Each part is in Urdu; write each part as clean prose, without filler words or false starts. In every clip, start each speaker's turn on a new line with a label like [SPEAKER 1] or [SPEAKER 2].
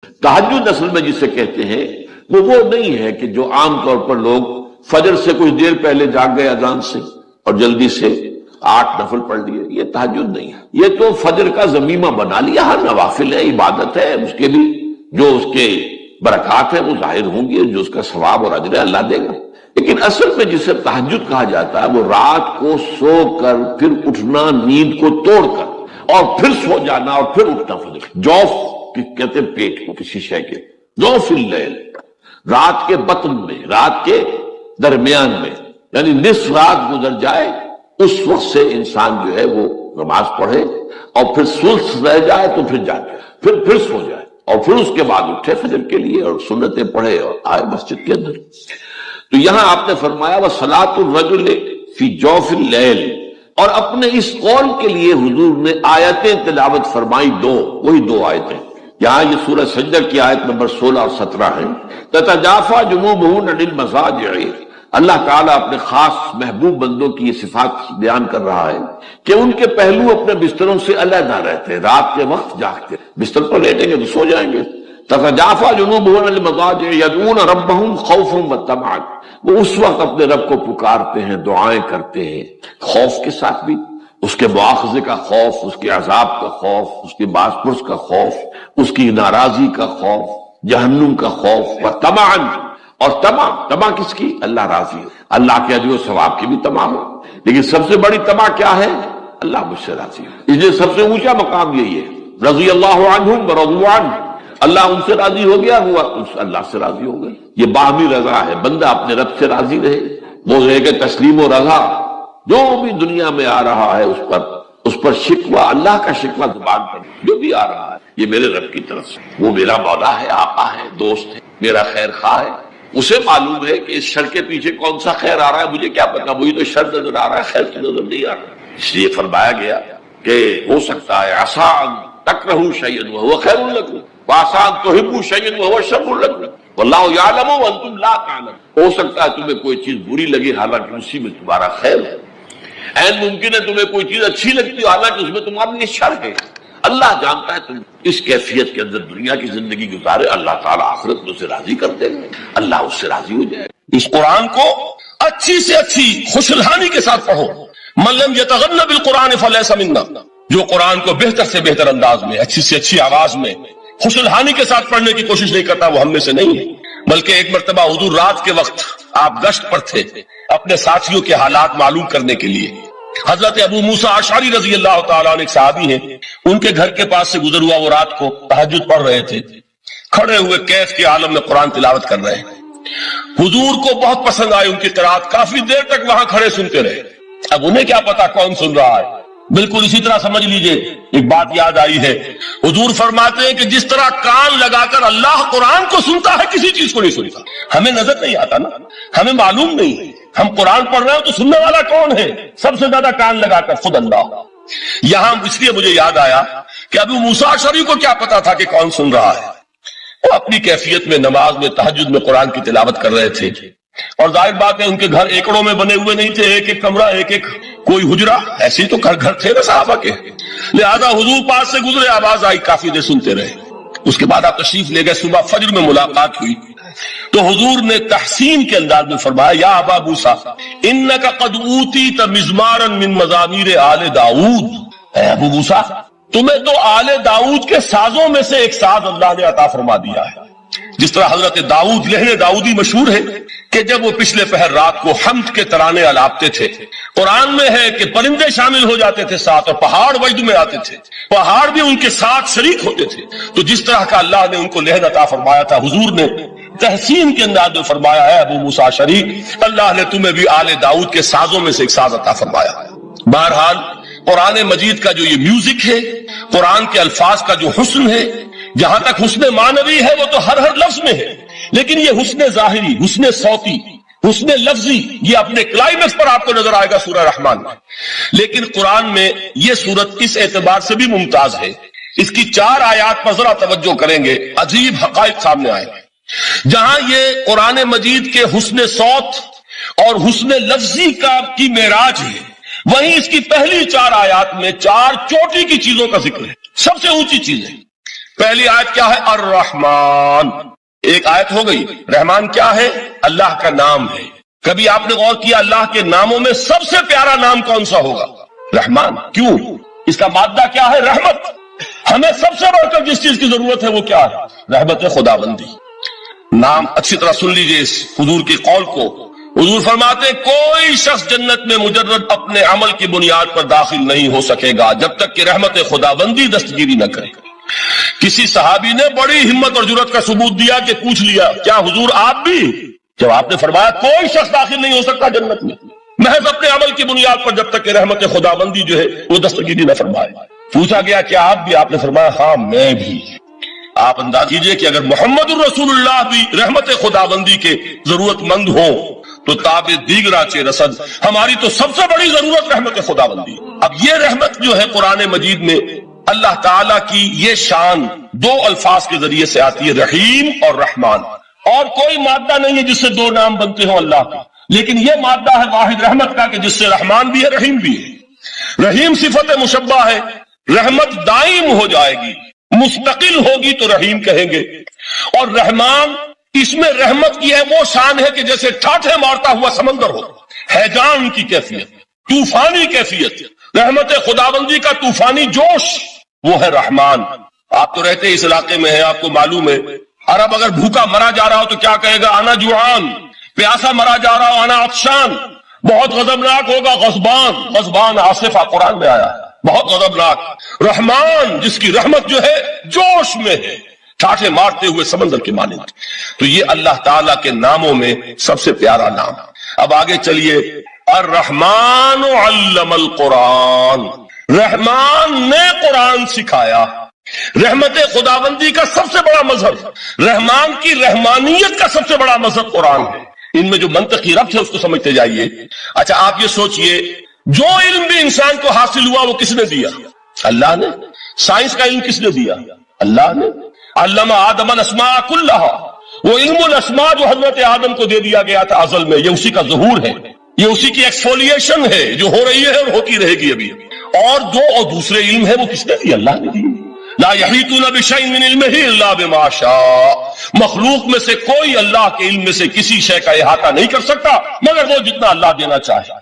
[SPEAKER 1] تہجد اصل میں جسے کہتے ہیں وہ نہیں ہے کہ جو عام طور پر لوگ فجر سے کچھ دیر پہلے جاگ گئے اذان سے اور جلدی سے 8 نفل پڑھ لیے، یہ تہجد نہیں ہے۔ یہ تو فجر کا ضمیمہ بنا لیا، ہر نوافل ہے، عبادت ہے، اس کے بھی جو اس کے برکات ہیں وہ ظاہر ہوں گی، جو اس کا ثواب اور اجر اللہ دے گا۔ لیکن اصل میں جسے تہجد کہا جاتا ہے وہ رات کو سو کر پھر اٹھنا، نیند کو توڑ کر اور پھر سو جانا اور پھر اٹھنا فجر۔ جوف کہتے ہیں پیٹ کو کسی شے کے، جوف اللیل، رات کے بطن میں، رات کے درمیان میں، یعنی نصف رات گزر جائے اس وقت سے انسان جو ہے وہ نماز پڑھے اور پھر ثلث رہ جائے تو پھر جاگے، پھر سو جائے اور پھر اس کے بعد اٹھے فجر کے لیے اور سنتیں پڑھے اور آئے مسجد کے اندر۔ تو یہاں آپ نے فرمایا وَصَلَاةُ الرَّجُلِ فِي جَوْفِ اللَّيْلِ، اور اپنے اس قول کے لیے حضور نے آیتیں تلاوت فرمائی، وہی دو آیتیں۔ یہاں یہ سورہ سجدہ کی آیت نمبر 16 اور 17 ہے۔ تَتَجَافَىٰ جُنُوبُهُمْ عَنِ الْمَضَاجِعِ، اللہ تعالیٰ اپنے خاص محبوب بندوں کی یہ صفات بیان کر رہا ہے کہ ان کے پہلو اپنے بستروں سے علیحدہ رہتے ہیں، رات کے وقت جاگتے، بستر پر لیٹیں گے تو سو جائیں گے۔ تَتَجَافَىٰ جُنُوبُهُمْ عَنِ الْمَضَاجِعِ يَدْعُونَ رَبَّهُمْ خَوْفًا وَطَمَعًا، وہ اس وقت اپنے رب کو پکارتے ہیں، دعائیں کرتے ہیں، خوف کے ساتھ بھی، اس کے مواخذے کا خوف، اس کے عذاب کا خوف، اس کے باس پرس کا خوف، اس کی ناراضی کا خوف، جہنم کا خوف، وطمعًا، اور تمع کس کی؟ اللہ راضی ہو، اللہ کے اجر و ثواب کی بھی تمع ہو، لیکن سب سے بڑی تمع کیا ہے؟ اللہ مجھ سے راضی ہو۔ اس لیے سب سے اونچا مقام یہی ہے، رضی اللہ عنہم ورضوا عنہ، اللہ ان سے راضی ہو گیا، ہوا اللہ سے راضی ہو گئے۔ یہ باہمی رضا ہے، بندہ اپنے رب سے راضی رہے، وہ رہے کہ تسلیم و رضا جو بھی دنیا میں آ رہا ہے اس پر شکوہ، اللہ کا شکوہ زبان پر جو بھی آ رہا ہے یہ میرے رب کی طرف سے، وہ میرا مولا ہے، آقا ہے، دوست ہے، میرا خیر خواہ ہے، اسے معلوم ہے کہ اس شر کے پیچھے کون سا خیر آ رہا ہے، مجھے کیا پتا، وہی تو شر نظر آ رہا ہے، خیر تو نظر نہیں آ رہا۔ اس لیے فرمایا گیا کہ ہو سکتا ہے عسیٰ ان تکرہوا شیئا وہو خیر لکم وعسیٰ ان تحبوا شیئا وہو شر لکم واللہ یعلم وانتم لا تعلمون، ہو سکتا ہے تمہیں کوئی چیز بری لگے حالانکہ اسی میں تمہارا خیر ہے، عین ممکن ہے تمہیں کوئی چیز اچھی لگتی ہو حالانکہ اس میں تمہارے لیے شر ہے۔ اللہ جانتا ہے تم اس کیفیت کے اندر دنیا کی زندگی گزارے، اللہ تعالیٰ آخرت میں اسے راضی کر دے گا، اللہ اس سے راضی ہو جائے گا۔
[SPEAKER 2] اس قرآن کو اچھی سے اچھی خوشلحانی کے ساتھ پڑھو۔ من لم یتغن بالقرآن فلیس منا، جو قرآن کو بہتر سے بہتر انداز میں، اچھی سے اچھی آواز میں، خوشلحانی کے ساتھ پڑھنے کی کوشش نہیں کرتا وہ ہم میں سے نہیں ہے۔ بلکہ ایک مرتبہ حضور رات کے وقت آپ گشت پر تھے اپنے ساتھیوں کے حالات معلوم کرنے کے لیے۔ حضرت ابو موسیٰ اشعری رضی اللہ تعالیٰ عنہ ایک صحابی ہیں، ان کے گھر کے پاس سے گزر ہوا، وہ رات کو تہجد پڑھ رہے تھے، کھڑے ہوئے کیف کے عالم میں قرآن تلاوت کر رہے ہیں۔ حضور کو بہت پسند آئی ان کی قرات، کافی دیر تک وہاں کھڑے سنتے رہے۔ اب انہیں کیا پتا کون سن رہا ہے، بالکل اسی طرح سمجھ لیجئے ایک بات یاد آئی ہے، حضور فرماتے ہیں کہ جس طرح کان لگا کر اللہ قرآن کو سنتا ہے کسی چیز کو نہیں سنتا۔ ہمیں نظر نہیں آتا نا، ہمیں معلوم نہیں، ہم قرآن پڑھ رہے ہیں تو سننے والا کون ہے؟ سب سے زیادہ کان لگا کر خود اللہ۔ یہاں اس لیے مجھے یاد آیا کہ ابو موسیٰ اشعری کو کیا پتا تھا کہ کون سن رہا ہے، وہ اپنی کیفیت میں نماز میں تہجد میں قرآن کی تلاوت کر رہے تھے، اور ظاہر بات ہے ان کے گھر ایکڑوں میں بنے ہوئے نہیں تھے، ایک ایک کمرہ، ایک ایک کوئی حجرہ، ایسے ہی تو گھر تھے نا صحابہ کے، لہذا حضور پاس سے گزرے، آواز آئی، کافی دیر سنتے رہے۔ اس کے بعد آپ تشریف لے گئے، صبح فجر میں ملاقات ہوئی تو حضور نے تحسین کے انداز میں فرمایا، یا ابا موسیٰ انک قد اوتیت مزمارا من مزامیر آل داؤد، اے ابو موسیٰ تمہیں تو آل داؤد کے سازوں میں سے ایک ساز اللہ نے عطا فرما دیا ہے۔ جس طرح حضرت داؤد لہن داؤدی مشہور ہے کہ جب وہ پچھلے پہر رات کو حمد کے ترانے الاپتے تھے، قرآن میں ہے کہ پرندے شامل ہو جاتے تھے ساتھ، اور پہاڑ وجد میں آتے تھے، پہاڑ بھی ان کے ساتھ شریک ہوتے تھے، تو جس طرح کا اللہ نے ان کو لہن عطا فرمایا تھا، حضور نے تحسین کے انداز میں فرمایا ہے ابو موسیٰ اشعری اللہ نے تمہیں بھی آل داؤد کے سازوں میں سے ایک ساز عطا فرمایا۔ بہرحال قرآن مجید کا جو یہ میوزک ہے، قرآن کے الفاظ کا جو حسن ہے، جہاں تک حسن معنوی ہے وہ تو ہر لفظ میں ہے، لیکن یہ حسن ظاہری، حسن صوتی، حسن لفظی، یہ اپنے کلائمیکس پر آپ کو نظر آئے گا سورہ رحمان میں۔ لیکن قرآن میں یہ سورت اس اعتبار سے بھی ممتاز ہے، اس کی 4 آیات پر ذرا توجہ کریں گے، عجیب حقائق سامنے آئے گے۔ جہاں یہ قرآن مجید کے حسن صوت اور حسن لفظی کی معراج ہے، وہیں اس کی پہلی 4 آیات میں 4 چوٹی کی چیزوں کا ذکر ہے، سب سے اونچی چیز ہے۔ پہلی آیت کیا ہے؟ الرحمن، ایک آیت ہو گئی۔ رحمان کیا ہے؟ اللہ کا نام ہے۔ کبھی آپ نے غور کیا اللہ کے ناموں میں سب سے پیارا نام کون سا ہوگا؟ رحمان۔ کیوں؟ اس کا مادہ کیا ہے؟ رحمت۔ ہمیں سب سے بڑھ کر جس چیز کی ضرورت ہے وہ کیا ہے؟ رحمت خداوندی۔ نام اچھی طرح سن لیجئے اس حضور کی قول کو۔ حضور فرماتے ہیں کوئی شخص جنت میں مجرد اپنے عمل کی بنیاد پر داخل نہیں ہو سکے گا جب تک کہ رحمت خداوندی دستگیری نہ کرے۔ کسی صحابی نے بڑی ہمت اور جرأت کا ثبوت دیا کہ پوچھ لیا کیا حضور آپ بھی؟ جب آپ نے فرمایا کوئی شخص داخل نہیں ہو سکتا جنت میں محض اپنے عمل کی بنیاد پر جب تک کہ رحمت خداوندی جو ہے وہ دستگیری نہ فرمائے۔ پوچھا گیا کیا آپ بھی؟ آپ نے فرمایا ہاں میں بھی۔ آپ انداز کیجئے کہ اگر محمد الرسول اللہ بھی رحمت خداوندی کے ضرورت مند ہوں تو تاب دیگرہ چے رسد ہماری تو سب سے بڑی ضرورت رحمت خداوندی۔ اب یہ رحمت جو ہے قرآن مجید میں اللہ تعالیٰ کی یہ شان دو الفاظ کے ذریعے سے آتی ہے، رحیم اور رحمان۔ اور کوئی مادہ نہیں ہے جس سے دو نام بنتے ہوں اللہ کا، لیکن یہ مادہ ہے واحد رحمت کا کہ جس سے رحمان بھی ہے رحیم بھی ہے۔ رحیم صفت مشبہ ہے، رحمت دائم ہو جائے گی، مستقل ہوگی تو رحیم کہیں گے۔ اور رحمان اس میں رحمت کی ہے وہ شان ہے کہ جیسے ٹھاٹھے مارتا ہوا سمندر ہو، ہیجان کی کیفیت، طوفانی کیفیت، رحمت خداوندی کا طوفانی جوش، وہ ہے رحمان۔ آپ تو رہتے اس علاقے میں ہیں، آپ کو معلوم ہے عرب اگر بھوکا مرا جا رہا ہو تو کیا کہے گا؟ انا جوعان۔ پیاسا مرا جا رہا ہو انا عطشان۔ بہت غضبناک ہوگا غضبان، غضبان آصفہ قرآن میں آیا ہے، بہت غضبناک۔ رحمان جس کی رحمت جو ہے جوش میں ہے، ٹھاٹھے مارتے ہوئے سمندر کے مانند۔ تو یہ اللہ تعالیٰ کے ناموں میں سب سے پیارا نام۔ اب آگے چلیے، الرحمن علم القرآن، رحمان نے قرآن سکھایا۔ رحمت خداوندی کا سب سے بڑا مظہر، رحمان کی رحمانیت کا سب سے بڑا مظہر قرآن ہے۔ ان میں جو منطقی ربط ہے اس کو سمجھتے جائیے۔ اچھا آپ یہ سوچئے جو علم بھی انسان کو حاصل ہوا وہ کس نے دیا؟ اللہ نے۔ سائنس کا علم کس نے دیا؟ اللہ نے۔ علم آدم الاسماء کلہا، وہ علم الاسماء جو حضرت آدم کو دے دیا گیا تھا ازل میں، یہ اسی کا ظہور ہے، یہ اسی کی ایکسفولیشن ہے جو ہو رہی ہے اور ہوتی رہے گی ابھی۔ اور دوسرے علم ہے وہ کس نے دی؟ اللہ نے دی۔ لا یحیطون بشیء من علمہ الا بما شاء، مخلوق میں سے کوئی اللہ کے علم میں سے کسی شے کا احاطہ نہیں کر سکتا مگر وہ جتنا اللہ دینا چاہے۔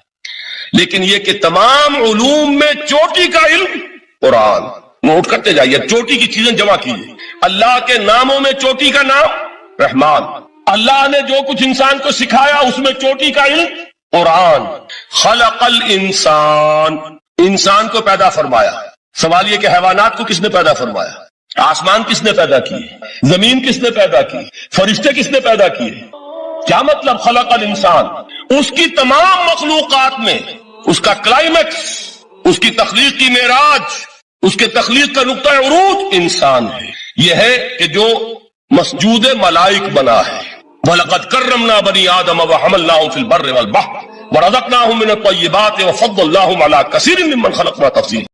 [SPEAKER 2] لیکن یہ کہ تمام علوم میں چوٹی کا علم قرآن۔ نوٹ کرتے جائیے، چوٹی کی چیزیں جمع کیجیے۔ اللہ کے ناموں میں چوٹی کا نام رحمان، اللہ نے جو کچھ انسان کو سکھایا اس میں چوٹی کا علم قرآن۔ خلق الانسان، انسان کو پیدا فرمایا۔ سوال یہ کہ حیوانات کو کس نے پیدا فرمایا؟ آسمان کس نے پیدا کیے؟ زمین کس نے پیدا کی؟ فرشتے کس نے پیدا کیے؟ کیا مطلب خلق الانسان؟ اس کی تمام مخلوقات میں اس کا کلائمیکس، اس کی تخلیق کی معراج، اس کے تخلیق کا نقطہ عروج انسان ہے۔ یہ ہے کہ جو مسجود ملائک بنا ہے۔ وَلَقَدْ كَرَّمْنَا بَنِي آدَمَ وَحَمَلْنَاهُمْ فِي الْبَرِّ وَالْبَحْرِ وَرَزَقْنَاهُمْ مِنَ الطَّيِّبَاتِ وَفَضَّلْنَاهُمْ عَلَى كَثِيرٍ مِّمَّنْ خَلَقْنَا تَفْضِيلًا۔